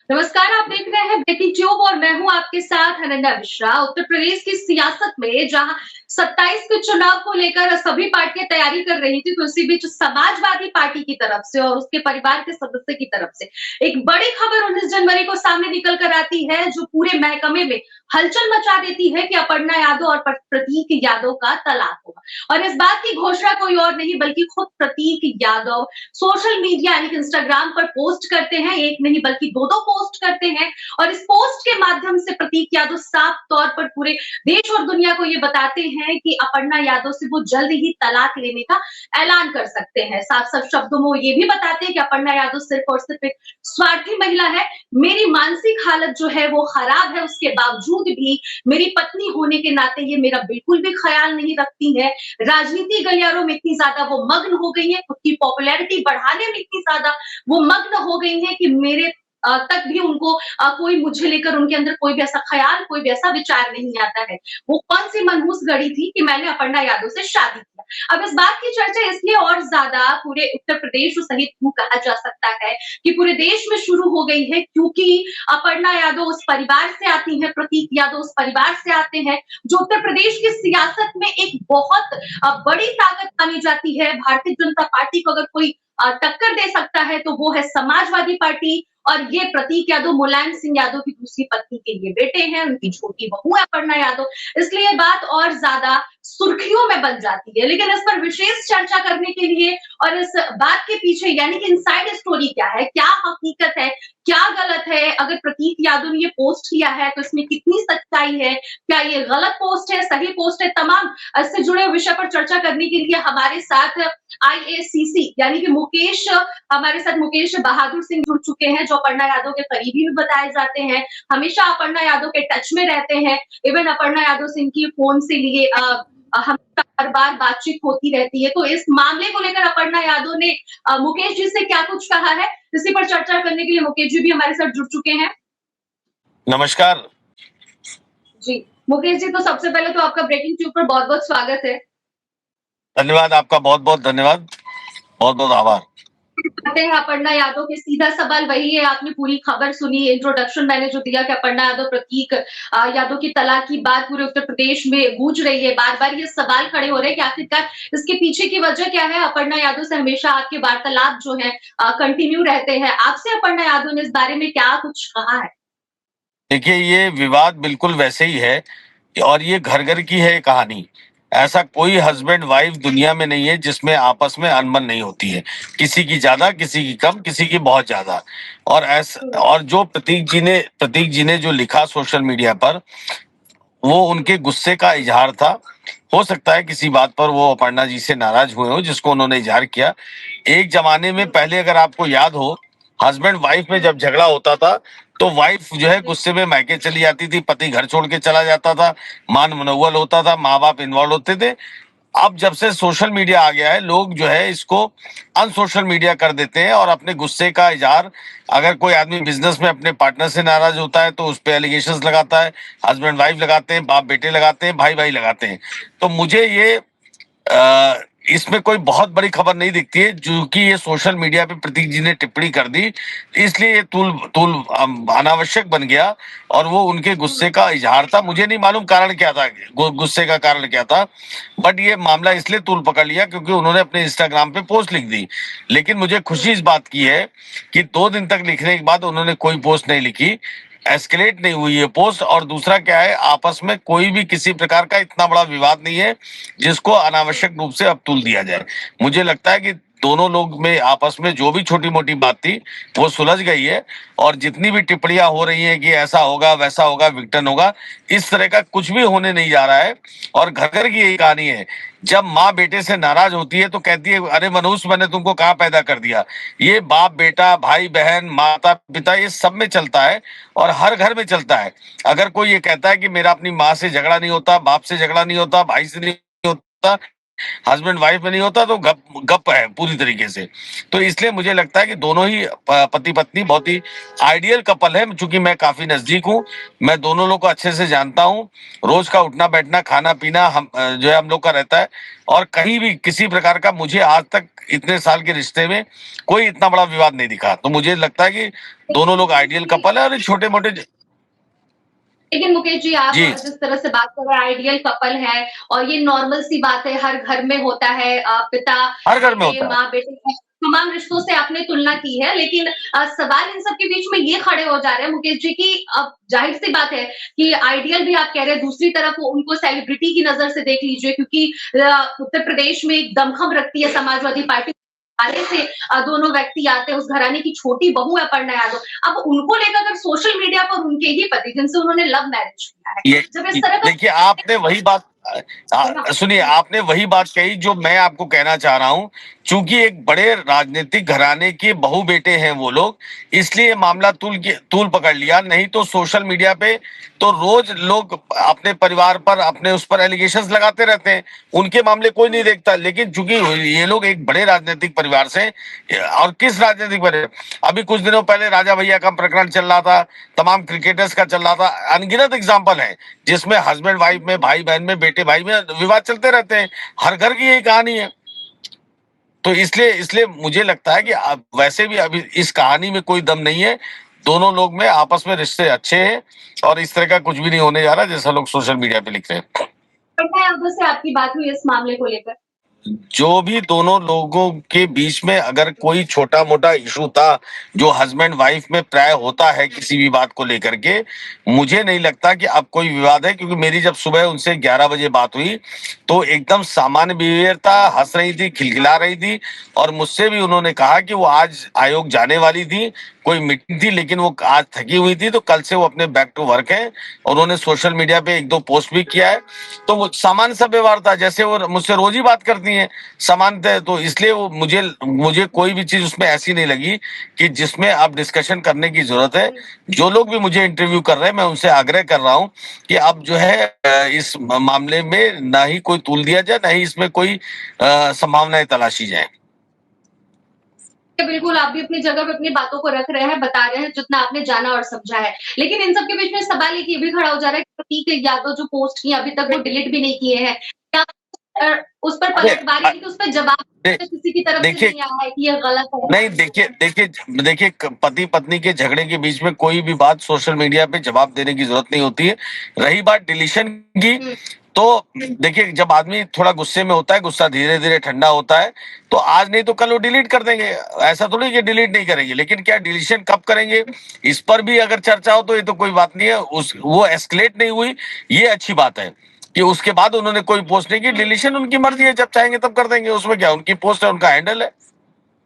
नमस्कार, आप देख रहे हैं ब्रेकिंग ट्यूब और मैं हूं आपके साथ अनन्या मिश्रा। उत्तर प्रदेश की सियासत में जहां 27 के चुनाव को लेकर सभी पार्टियां तैयारी कर रही थी, तो इसी बीच समाजवादी पार्टी की तरफ से और उसके परिवार के सदस्य की तरफ से एक बड़ी खबर 19 जनवरी को सामने निकल कर आती है, जो पूरे महकमे में हलचल मचा देती है कि अपर्णा यादव और प्रतीक यादव का तलाक होगा। और इस बात की घोषणा कोई और नहीं बल्कि खुद प्रतीक यादव सोशल मीडिया यानी कि इंस्टाग्राम पर पोस्ट करते हैं। एक नहीं बल्कि दो पोस्ट करते हैं और इस पोस्ट के माध्यम से प्रतीक यादव साफ तौर पर पूरे देश और दुनिया को ये बताते हैं कि अपर्णा यादव से वो जल्द ही तलाक लेने का ऐलान कर सकते हैं। साफ साफ शब्दों में वो ये भी बताते हैं कि अपर्णा यादव सिर्फ और सिर्फ एक स्वार्थी महिला है। मेरी मानसिक हालत जो है वो खराब है, उसके बावजूद भी मेरी पत्नी होने के नाते ये मेरा बिल्कुल भी ख्याल नहीं रखती है। राजनीति गलियारों में इतनी ज्यादा वो मग्न हो गई है, खुद की पॉपुलैरिटी बढ़ाने में इतनी ज्यादा वो मग्न हो गई है कि मेरे तक भी उनको कोई मुझे लेकर उनके अंदर कोई भी ऐसा ख्याल, कोई भी ऐसा विचार नहीं आता है। वो कौन सी मनहूस घड़ी थी कि मैंने अपर्णा यादव से शादी किया। अब इस बात की चर्चा इसलिए और ज्यादा पूरे उत्तर प्रदेश सहित यूं कहा जा सकता है कि पूरे देश में शुरू हो गई है, क्योंकि अपर्णा यादव उस परिवार से आती है, प्रतीक यादव उस परिवार से आते हैं जो उत्तर प्रदेश की सियासत में एक बहुत बड़ी ताकत मानी जाती है। भारतीय जनता पार्टी को अगर कोई टक्कर दे सकता है तो वो है समाजवादी पार्टी। और ये प्रतीक यादव मुलायम सिंह यादव की दूसरी पत्नी के लिए बेटे हैं, उनकी छोटी बहू है अपर्णा यादव, इसलिए बात और ज्यादा सुर्खियों में बन जाती है। लेकिन इस पर विशेष चर्चा करने के लिए और इस बात के पीछे यानी कि इनसाइड स्टोरी क्या है, क्या हकीकत है, क्या गलत है, अगर प्रतीक यादव ने ये पोस्ट किया है तो इसमें कितनी सच्चाई है, क्या ये गलत पोस्ट है, सही पोस्ट है, तमाम इससे जुड़े विषय पर चर्चा करने के लिए हमारे साथ आईएसीसी यानी कि मुकेश, हमारे साथ मुकेश बहादुर सिंह जुड़ चुके हैं, जो अपर्णा यादव के करीबी भी बताए जाते हैं, हमेशा अपर्णा यादव के टच में रहते हैं। इवन अपर्णा यादव सिंह की फोन से लिए हमेशा हर बार बातचीत होती रहती है। तो इस मामले को लेकर अपर्णा यादव ने मुकेश जी से क्या कुछ कहा है, इसी पर चर्चा करने के लिए मुकेश जी भी हमारे साथ जुड़ चुके हैं। नमस्कार जी मुकेश जी, तो सबसे पहले तो आपका ब्रेकिंग ट्यूब पर बहुत बहुत स्वागत है। धन्यवाद, आपका बहुत बहुत धन्यवाद, बहुत बहुत आभार। आते हैं अपर्णा यादव के, सीधा सवाल वही है, आपने पूरी खबर सुनी, इंट्रोडक्शन मैंने जो दिया कि अपर्णा यादव प्रतीक यादव की तलाक की बात पूरे उत्तर प्रदेश में गूंज रही है। बार बार ये सवाल खड़े हो रहे हैं कि आखिरकार इसके पीछे की वजह क्या है। अपर्णा यादव से हमेशा आपके वार्तालाप जो है कंटिन्यू रहते हैं, आपसे अपर्णा यादव ने इस बारे में क्या कुछ कहा है? देखिए, ये विवाद बिल्कुल वैसे ही है और ये घर घर की है कहानी। ऐसा कोई हस्बैंड वाइफ दुनिया में नहीं है जिसमें आपस में अनबन नहीं होती है, किसी की ज्यादा, किसी की कम, किसी की बहुत ज्यादा। और जो प्रतीक जी ने जो लिखा सोशल मीडिया पर, वो उनके गुस्से का इजहार था। हो सकता है किसी बात पर वो अपर्णा जी से नाराज हुए हो जिसको उन्होंने इजहार किया। एक जमाने में पहले, अगर आपको याद हो, हस्बैंड वाइफ में जब झगड़ा होता था तो वाइफ जो है गुस्से में मायके चली जाती थी, पति घर छोड़ के चला जाता था, मान मनौवल होता था, माँ बाप इन्वॉल्व होते थे। अब जब से सोशल मीडिया आ गया है, लोग जो है इसको अनसोशल मीडिया कर देते हैं और अपने गुस्से का इजहार, अगर कोई आदमी बिजनेस में अपने पार्टनर से नाराज होता है तो उस पर एलिगेशंस लगाता है, हस्बैंड वाइफ लगाते हैं, बाप बेटे लगाते हैं, भाई भाई लगाते हैं। तो मुझे ये इसमें कोई बहुत बड़ी खबर नहीं दिखती है, जो कि ये सोशल मीडिया पे प्रतीक जी ने टिप्पणी कर दी, इसलिए ये तूल तूल अनावश्यक बन गया और वो उनके गुस्से का इजहार था। मुझे नहीं मालूम कारण क्या था, गुस्से का कारण क्या था, बट ये मामला इसलिए तूल पकड़ लिया क्योंकि उन्होंने अपने इंस्टाग्राम पे पोस्ट लिख दी। लेकिन मुझे खुशी इस बात की है कि 2 दिन तक लिखने के बाद उन्होंने कोई पोस्ट नहीं लिखी, एस्केलेट नहीं हुई है पोस्ट। और दूसरा क्या है, आपस में कोई भी किसी प्रकार का इतना बड़ा विवाद नहीं है जिसको अनावश्यक रूप से अब तुल दिया जाए। मुझे लगता है कि दोनों लोग में आपस में जो भी छोटी मोटी बात थी वो सुलझ गई है। और जितनी भी टिप्पणियां हो रही हैं कि ऐसा होगा वैसा होगा, विघटन होगा, इस तरह का कुछ भी होने नहीं जा रहा है। और घर घर की यही कहानी है, जब माँ बेटे से नाराज होती है तो कहती है, अरे मनुष्य, मैंने तुमको कहाँ पैदा कर दिया। ये बाप बेटा, भाई बहन, माता पिता, ये सब में चलता है और हर घर में चलता है। अगर कोई ये कहता है कि मेरा अपनी माँ से झगड़ा नहीं होता, बाप से झगड़ा नहीं होता, भाई से नहीं होता, हस्बैंड वाइफ में नहीं होता तो गप है पूरी तरीके से। तो इसलिए मुझे लगता है कि दोनों ही पति पत्नी बहुत ही आइडियल कपल है। चूंकि मैं काफी नजदीक हूँ, मैं दोनों लोग को अच्छे से जानता हूँ। रोज का उठना बैठना खाना पीना जो है हम लोग का रहता है। और कहीं भी किसी प्रकार का मुझे आज तक इतने साल के रिश्ते में कोई इतना बड़ा विवाद नहीं दिखा। तो मुझे लगता है कि दोनों लोग आइडियल कपल है। और छोटे मोटे लेकिन मुकेश जी, आप जी जिस तरह से बात कर रहे हैं आइडियल कपल है और ये नॉर्मल सी बात है, हर घर में होता है। पिता हर घर में बेटे, होता है। माँ बेटे, तमाम रिश्तों से आपने तुलना की है, लेकिन सवाल इन सब के बीच में ये खड़े हो जा रहे हैं मुकेश जी की अब जाहिर सी बात है कि आइडियल भी आप कह रहे हैं, दूसरी तरफ उनको सेलिब्रिटी की नजर से देख लीजिए, क्योंकि उत्तर प्रदेश में एक दमखम रखती है समाजवादी पार्टी घराने से दोनों व्यक्ति आते हैं, उस घराने की छोटी बहू है अपर्णा यादव। अब उनको लेकर अगर सोशल मीडिया पर उनके ही पति जिनसे उन्होंने लव मैरिज किया है, ये जब इस तरह का देखिए, आपने वही बात सुनिए, आपने वही बात कही जो मैं आपको कहना चाह रहा हूं। चूंकि एक बड़े राजनीतिक घराने के बहू बेटे हैं वो लोग, इसलिए मामला तूल पकड़ लिया। नहीं तो सोशल मीडिया पे तो रोज लोग अपने परिवार पर अपने उस पर एलिगेशंस लगाते रहते हैं, उनके मामले कोई नहीं देखता। लेकिन चूंकि ये लोग एक बड़े राजनीतिक परिवार से, और किस राजनीतिक परिवार, अभी कुछ दिनों पहले राजा भैया का प्रकरण चल रहा था, तमाम क्रिकेटर्स का चल रहा था, अनगिनत एग्जाम्पल है जिसमें हस्बैंड वाइफ में, भाई बहन में, बेटे भाई में विवाद चलते रहते हैं। हर घर की यही कहानी है। तो इसलिए इसलिए मुझे लगता है कि अब वैसे भी अभी इस कहानी में कोई दम नहीं है। दोनों लोग में आपस में रिश्ते अच्छे हैं और इस तरह का कुछ भी नहीं होने जा रहा जैसा लोग सोशल मीडिया पे लिख रहे हैं। पटना यादव से आपकी बात हुई इस मामले को लेकर? जो भी दोनों लोगों के बीच में अगर कोई छोटा मोटा इशू था, जो हस्बैंड वाइफ में प्राय होता है किसी भी बात को लेकर के, मुझे नहीं लगता कि अब कोई विवाद है। क्योंकि मेरी जब सुबह उनसे 11 बजे बात हुई तो एकदम सामान्य बिहेवियर था, हंस रही थी, खिलखिला रही थी। और मुझसे भी उन्होंने कहा कि वो आज आयोग जाने वाली थी, कोई मीटिंग थी, लेकिन वो आज थकी हुई थी, तो कल से वो अपने बैक टू वर्क है। और उन्होंने सोशल मीडिया पे 1-2 पोस्ट भी किया है। तो वो सामान्य सा व्यवहार था, जैसे वो मुझसे रोज ही बात करती हैं सामान्यतः। तो इसलिए वो मुझे कोई भी चीज उसमें ऐसी नहीं लगी कि जिसमें अब डिस्कशन करने की जरूरत है। जो लोग भी मुझे इंटरव्यू कर रहे हैं, मैं उनसे आग्रह कर रहा हूँ कि अब जो है इस मामले में ना ही कोई तूल दिया जाए, ना ही इसमें कोई संभावनाएं तलाशी जाए। बिल्कुल, आप भी अपनी जगह पे अपनी बातों को रख रहे हैं, बता रहे हैं जितना आपने जाना और समझा है। लेकिन इन सब के बीच में सवाल एक ये भी खड़ा हो जा रहा है कि प्रतीक यादव जो पोस्ट की अभी तक वो डिलीट भी नहीं किए हैं। क्या उस पर पलटवार की, उस पर जवाब किसी की तरफ से देखिए, नहीं आया है कि ये गलत है? नहीं, देखिए पति पत्नी के झगड़े के बीच में कोई भी बात सोशल मीडिया पे जवाब देने की जरूरत नहीं होती है। रही बात डिलीशन की, तो देखिए जब आदमी थोड़ा गुस्से में होता है, गुस्सा धीरे धीरे ठंडा होता है, तो आज नहीं तो कल वो डिलीट कर देंगे। ऐसा थोड़ी कि डिलीट नहीं करेंगे, लेकिन क्या डिलीशन कब करेंगे इस पर भी अगर चर्चा हो तो ये तो कोई बात नहीं है। वो एस्केलेट नहीं हुई, ये अच्छी बात है कि उसके बाद उन्होंने कोई पोस्ट नहीं की। डिलीशन उनकी मर्जी है, जब चाहेंगे तब कर देंगे, उसमें क्या, उनकी पोस्ट है, उनका हैंडल है।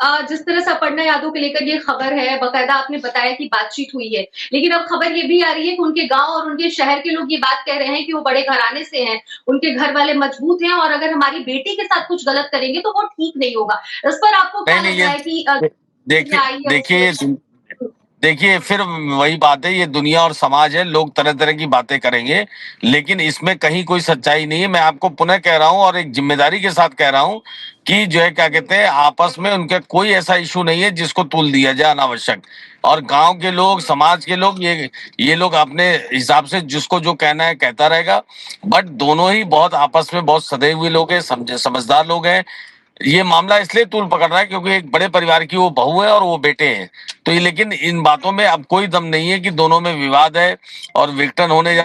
जिस तरह से अपर्णा यादव को लेकर ये खबर है, बकायदा आपने बताया कि बातचीत हुई है, लेकिन अब खबर ये भी आ रही है कि उनके गांव और उनके शहर के लोग ये बात कह रहे हैं कि वो बड़े घराने से हैं, उनके घर वाले मजबूत हैं और अगर हमारी बेटी के साथ कुछ गलत करेंगे तो वो ठीक नहीं होगा। इस पर आपको क्या नहीं, लग रहा है कि देखिए देखिए फिर वही बात है, ये दुनिया और समाज है, लोग तरह तरह की बातें करेंगे, लेकिन इसमें कहीं कोई सच्चाई नहीं है। मैं आपको पुनः कह रहा हूं और एक जिम्मेदारी के साथ कह रहा हूं कि जो है क्या कहते हैं, आपस में उनका कोई ऐसा इशू नहीं है जिसको तूल दिया जाए अनावश्यक। और गांव के लोग, समाज के लोग, ये लोग अपने हिसाब से जिसको जो कहना है कहता रहेगा। बट दोनों ही बहुत आपस में बहुत सधे हुए लोग हैं, समझदार लोग हैं। ये मामला इसलिए तूल पकड़ रहा है क्योंकि एक बड़े परिवार की वो बहू है और वो बेटे हैं। तो ये, लेकिन इन बातों में अब कोई दम नहीं है कि दोनों में विवाद है और विघटन होने जा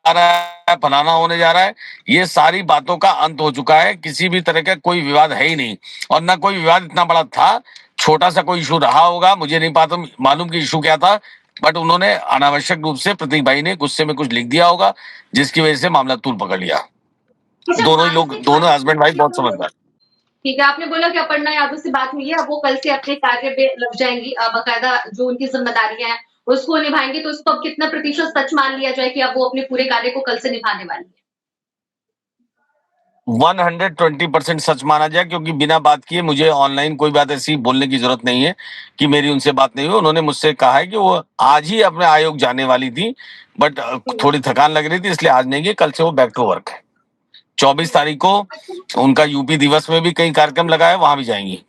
रहा है, फलाना होने जा रहा है। ये सारी बातों का अंत हो चुका है, किसी भी तरह का कोई विवाद है ही नहीं। और ना कोई विवाद इतना बड़ा था, छोटा सा कोई इशू रहा होगा, मुझे नहीं पता मालूम कि इशू क्या था। बट उन्होंने अनावश्यक रूप से, प्रतीक भाई ने गुस्से में कुछ लिख दिया होगा, जिसकी वजह से मामला तूल पकड़ लिया। दोनों ही लोग, दोनों हस्बैंड वाइफ बहुत समझदार। ठीक है, आपने बोला कि अपर्णा यादव से बात हुई है, अब वो कल से अपने कार्य पे लग जाएंगी, बकायदा जो उनकी जिम्मेदारियां हैं उसको निभाएंगे, तो उसको अब कितना प्रतिशत सच मान लिया जाए कि अब वो अपने पूरे कार्य को कल से निभाने वाली है? 120% सच माना जाए, क्योंकि बिना बात किए मुझे ऑनलाइन कोई बात ऐसी बोलने की जरूरत नहीं है कि मेरी उनसे बात नहीं हुई। उन्होंने मुझसे कहा है कि वो आज ही अपने आयोग जाने वाली थी, बट थोड़ी थकान लग रही थी इसलिए आज नहीं गई, कल से वो बैक टू वर्क है। 24 तारीख को उनका यूपी दिवस में भी कई कार्यक्रम लगा है, वहां भी जाएंगी।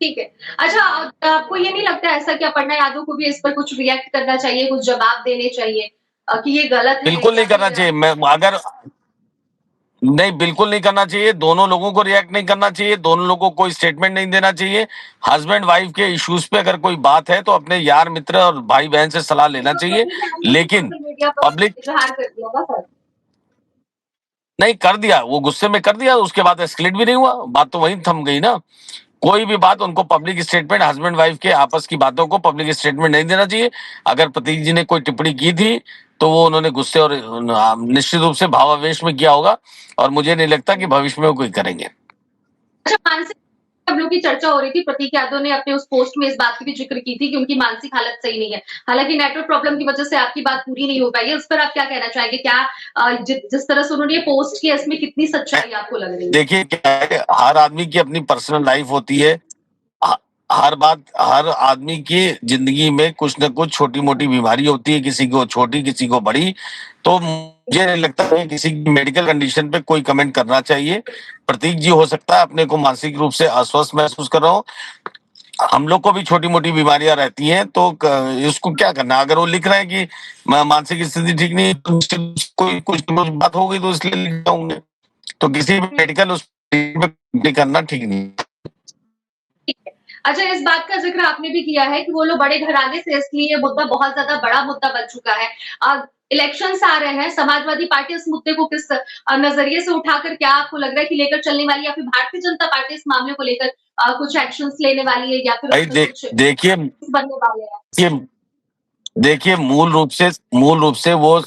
ठीक है। अच्छा, आपको ये नहीं लगता ऐसा कि अपर्णा यादव को भी इस पर कुछ रिएक्ट करना चाहिए, कुछ जवाब देने चाहिए कि ये गलत है बिल्कुल या नहीं करना फिर चाहिए। मैं अगर नहीं, बिल्कुल नहीं करना चाहिए। दोनों लोगों को रिएक्ट नहीं करना चाहिए, दोनों लोगों को कोई स्टेटमेंट नहीं देना चाहिए। हस्बैंड वाइफ के इश्यूज पे अगर कोई बात है तो अपने यार मित्र और भाई बहन से सलाह लेना चाहिए। पति ने हमने भी लेकिन सोशल मीडिया पर पब्लिक इजहार कर दिया था सर। नहीं कर दिया, वो गुस्से में कर दिया, उसके बाद एस्केलेट भी नहीं हुआ, बात तो वहीं थम गई ना। कोई भी बात उनको पब्लिक स्टेटमेंट, हस्बैंड वाइफ के आपस की बातों को पब्लिक स्टेटमेंट नहीं देना चाहिए। अगर प्रतीक जी ने कोई टिप्पणी की थी तो वो उन्होंने गुस्से और निश्चित रूप से भावावेश में किया होगा, और मुझे नहीं लगता कि भविष्य में वो कोई करेंगे। अच्छा, मानसिक हम लोग की चर्चा हो रही थी, प्रतीक यादव ने अपने उस पोस्ट में इस बात की भी जिक्र की थी कि उनकी मानसिक हालत सही नहीं है। हालांकि नेटवर्क प्रॉब्लम की वजह से आपकी बात पूरी नहीं हो पाई है, उस पर आप क्या कहना चाहेंगे? क्या जिस तरह से उन्होंने ये पोस्ट किया, इसमें कितनी सच्चाई आपको लग रही है? देखिए क्या है, हर आदमी की अपनी पर्सनल लाइफ होती है। ह- हर आदमी की जिंदगी में कुछ न कुछ छोटी मोटी बीमारी होती है, किसी को छोटी किसी को बड़ी। तो मुझे नहीं लगता है किसी की मेडिकल कंडीशन पे कोई कमेंट करना चाहिए। प्रतीक जी हो सकता है अपने को मानसिक रूप से अस्वस्थ महसूस कर रहा हो, हम लोग को भी छोटी मोटी बीमारियां रहती हैं, तो इसको क्या करना। अगर वो लिख रहे हैं कि मानसिक स्थिति ठीक नहीं है, तो कोई कुछ बात हो गई तो इसलिए लिख जाऊंगे। तो किसी भी मेडिकल उस पे करना ठीक नहीं। ठीक है। अच्छा, इस बात का ज़िक्र आपने भी किया है कि वो लोग बड़े घराने से, इसलिए ये मुद्दा बहुत ज़्यादा बड़ा मुद्दा बन चुका है। इलेक्शंस आ रहे हैं, समाजवादी पार्टी इस मुद्दे को किस नज़रिए से उठाकर, क्या आपको लग रहा है कि लेकर चलने वाली, या फिर भारतीय जनता पार्टी इस मामले को लेकर कुछ एक्शंस लेने वाली है, या फिर भाई उसमें कुछ देखिए बनने वाले हैं? देखिए देखिए मूल रूप से वो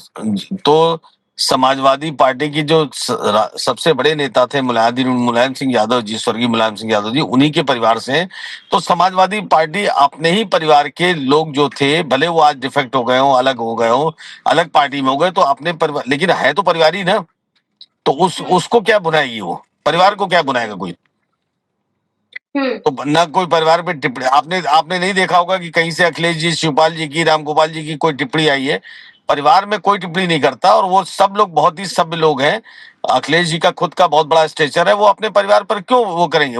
तो समाजवादी पार्टी की जो सबसे बड़े नेता थे मुलायम सिंह यादव जी, स्वर्गीय मुलायम सिंह यादव जी, उन्हीं के परिवार से हैं। तो समाजवादी पार्टी अपने ही परिवार के लोग जो थे, भले वो आज डिफेक्ट हो गए हो, अलग हो गए हो, अलग पार्टी में हो गए, तो अपने परिवार, लेकिन है तो परिवार ही ना। तो उसको क्या बुनाएगी वो, परिवार को क्या बुनाएगा कोई। तो ना कोई परिवार पे टिप्पणी, आपने आपने नहीं देखा होगा कि कहीं से अखिलेश जी, शिवपाल जी की, रामगोपाल जी की कोई टिप्पणी आई है। परिवार में कोई टिप्पणी नहीं करता, और वो सब लोग बहुत ही सभ्य लोग हैं। अखिलेश जी का खुद का बहुत बड़ा स्टेचर है, वो अपने परिवार पर क्यों वो करेंगे,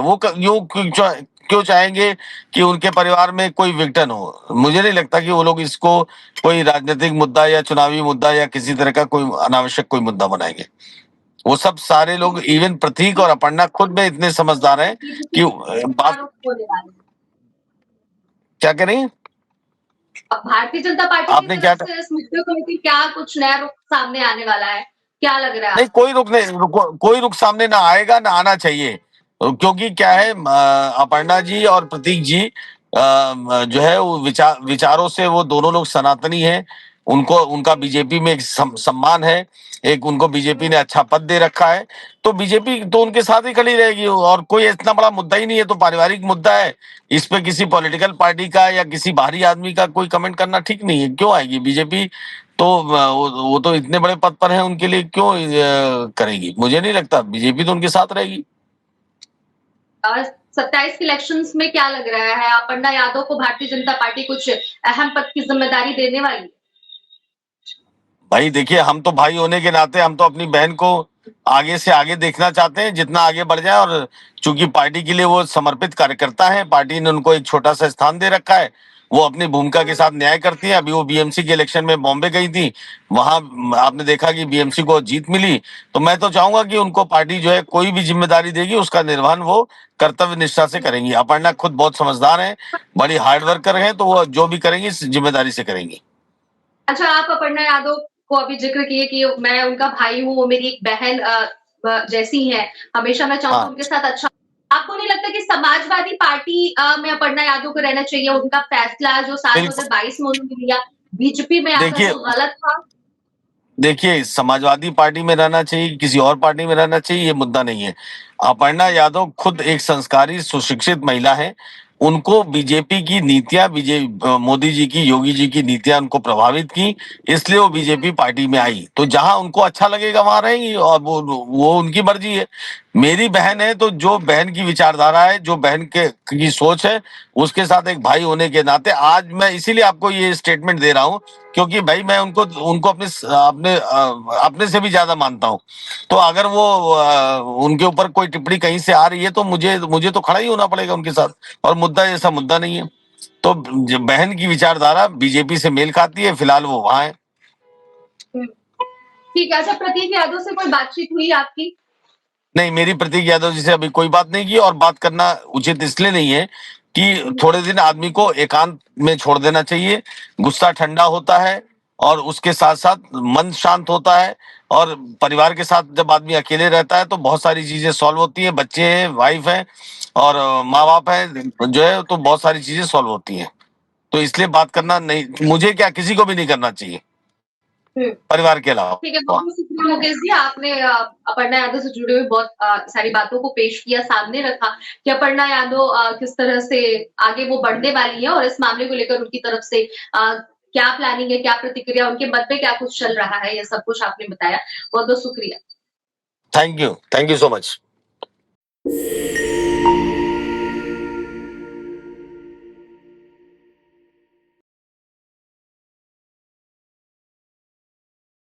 क्यों चाहेंगे कि उनके परिवार में कोई विघटन हो। मुझे नहीं लगता कि वो लोग इसको कोई राजनीतिक मुद्दा या चुनावी मुद्दा या किसी तरह का कोई अनावश्यक कोई मुद्दा बनाएंगे। वो सब सारे लोग, इवन प्रतीक और अपर्णा खुद में इतने समझदार हैं कि बात होने वाले हैं। क्या करें। अब भारतीय जनता पार्टी की आपने क्या तरफ से इस मुद्दे को लेकर क्या कुछ नया रुख सामने आने वाला है? क्या लग रहा है नहीं, आपको? कोई रुख सामने ना आएगा, ना आना चाहिए। क्योंकि क्या है, अपर्णा जी और प्रतीक जी जो है वो विचारों से वो दोनों लोग सनातनी हैं। उनको उनका बीजेपी में एक सम्मान है, एक उनको बीजेपी ने अच्छा पद दे रखा है। तो बीजेपी तो उनके साथ ही खड़ी रहेगी, और कोई इतना बड़ा मुद्दा ही नहीं है, तो पारिवारिक मुद्दा है। इस पे किसी पॉलिटिकल पार्टी का या किसी बाहरी आदमी का कोई कमेंट करना ठीक नहीं है। क्यों आएगी बीजेपी, तो वो तो इतने बड़े पद पर है, उनके लिए क्यों करेगी। मुझे नहीं लगता, बीजेपी तो उनके साथ रहेगी। 27 के इलेक्शंस में क्या लग रहा है, अपर्णा यादव को भारतीय जनता पार्टी कुछ अहम पद की जिम्मेदारी देने वाली है? भाई देखिए, हम तो भाई होने के नाते हम तो अपनी बहन को आगे से आगे देखना चाहते हैं, जितना आगे बढ़ जाए। और चूंकि पार्टी के लिए वो समर्पित कार्यकर्ता है, पार्टी ने उनको एक छोटा सा स्थान दे रखा है, वो अपनी भूमिका के साथ न्याय करती है। अभी वो बीएमसी के इलेक्शन में बॉम्बे गई थी, वहां आपने देखा कि बीएमसी को जीत मिली। तो मैं तो चाहूंगा कि उनको पार्टी जो है कोई भी जिम्मेदारी देगी, उसका निर्वहन वो कर्तव्य निष्ठा से करेंगी। अपर्णा खुद बहुत समझदार है, बड़ी हार्ड वर्कर है, तो वो जो भी करेंगी जिम्मेदारी से करेंगी। अच्छा, आप अपर्णा यादव को अभी जिक्र किए कि मैं उनका भाई हूँ, वो मेरी एक बहन जैसी है, हमेशा मैं चाहूंगी हाँ, उनके साथ अच्छा। आपको नहीं लगता कि समाजवादी पार्टी में अपर्णा यादव को रहना चाहिए? उनका फैसला जो साल बिल्कुल। 2022 में उन्होंने लिया, बीजेपी में आकर, देखिए वो गलत था? देखिए समाजवादी पार्टी में रहना चाहिए, किसी और पार्टी में रहना चाहिए, ये मुद्दा नहीं है। अपर्णा यादव खुद एक संस्कारी सुशिक्षित महिला है। उनको बीजेपी की नीतियां, मोदी जी की, योगी जी की नीतियां उनको प्रभावित की, इसलिए वो बीजेपी पार्टी में आई। तो जहां उनको अच्छा लगेगा वहां रहेंगी, और वो उनकी मर्जी है। मेरी बहन है तो जो बहन की विचारधारा है, जो बहन के की सोच है, उसके साथ एक भाई होने के नाते आज मैं इसीलिए आपको ये स्टेटमेंट दे रहा हूँ, क्योंकि भाई मैं उनको उनको अपने से भी ज्यादा मानता हूँ। तो अगर वो उनके ऊपर कोई टिप्पणी कहीं से आ रही है तो मुझे तो खड़ा ही होना पड़ेगा उनके साथ, और मुद्दा ऐसा मुद्दा नहीं है। तो बहन की विचारधारा बीजेपी से मेल खाती है, फिलहाल वो वहां है। ठीक है। अच्छा, प्रतीक यादव से कोई बातचीत हुई आपकी? नहीं, मेरी प्रतीक यादव जी से अभी कोई बात नहीं की, और बात करना उचित इसलिए नहीं है कि थोड़े दिन आदमी को एकांत में छोड़ देना चाहिए। गुस्सा ठंडा होता है और उसके साथ साथ मन शांत होता है, और परिवार के साथ जब आदमी अकेले रहता है तो बहुत सारी चीजें सॉल्व होती हैं। बच्चे हैं, वाइफ है और माँ बाप है जो है, तो बहुत सारी चीजें सॉल्व होती हैं। तो इसलिए बात करना नहीं, मुझे क्या, किसी को भी नहीं करना चाहिए परिवार के ठीक है, अलावा। बहुत शुक्रिया मुकेश जी, आपने अपर्णा यादव से जुड़े हुए बहुत सारी बातों को पेश किया, सामने रखा कि अपर्णा यादव किस तरह से आगे वो बढ़ने वाली है और इस मामले को लेकर उनकी तरफ से क्या प्लानिंग है, क्या प्रतिक्रिया, उनके मन में क्या कुछ चल रहा है, ये सब कुछ आपने बताया। बहुत बहुत शुक्रिया। Thank you so much.